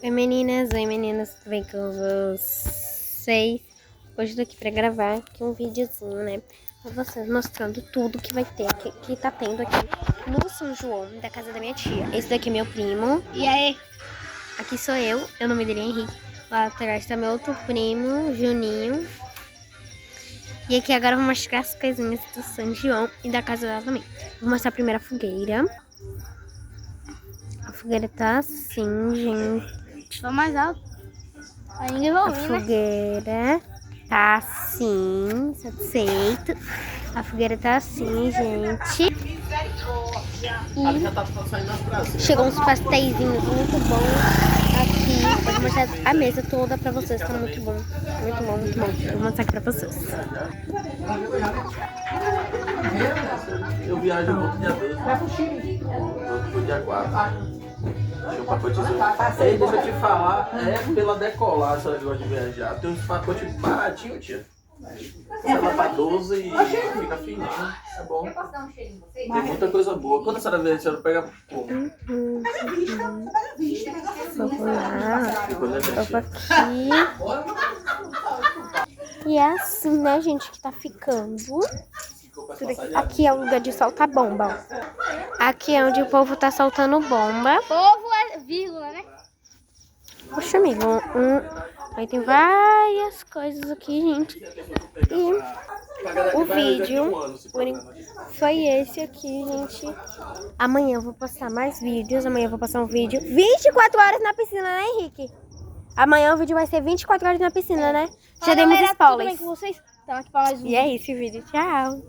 Oi meninas, tudo bem com vocês? Hoje eu tô aqui pra gravar aqui um videozinho, né? Pra vocês mostrando tudo que vai ter, que tá tendo aqui no São João, da casa da minha tia. Esse daqui é meu primo. E aí? Aqui sou eu, o nome dele é Henrique. Lá atrás tá meu outro primo, Juninho. E aqui agora eu vou mostrar as coisinhas do São João e da casa dela também. Vou mostrar a primeira fogueira. A fogueira tá assim, gente. Tô mais alto. Aí ninguém vai A ouvir, né? fogueira tá assim, satisfeito. A fogueira tá assim, gente. E chegou uns pastéisinhos muito bons aqui. Eu vou mostrar a mesa toda pra vocês, tá muito bom. Muito bom, muito bom. Eu vou mostrar aqui pra vocês. Eu viajo um pouco dia 12. Vai pro Chile. Vou dia 4. Tinha um pacotezinho. Ei, deixa eu te falar, é pela Decolar, se ela gosta de viajar. Tem uns pacotes baratinhos, tia. Ela pra 12 e fica fininho. É bom. Tem muita coisa boa. Quando a senhora vê, a senhora pega como? Vamos lá. Vou aqui. E é assim, né, gente, que tá ficando. Aqui é o lugar de soltar bomba, ó. Aqui é onde o povo tá soltando bomba. Povo é vírgula, né? Poxa, amigo, aí tem várias coisas aqui, gente. E o vídeo foi esse aqui, gente. Amanhã eu vou postar mais vídeos. Amanhã eu vou postar um vídeo 24 horas na piscina, né, Henrique? Amanhã o vídeo vai ser 24 horas na piscina, né? Já demos spoilers. Tudo bem com vocês? Então aqui pra mais um E é isso o vídeo. Tchau.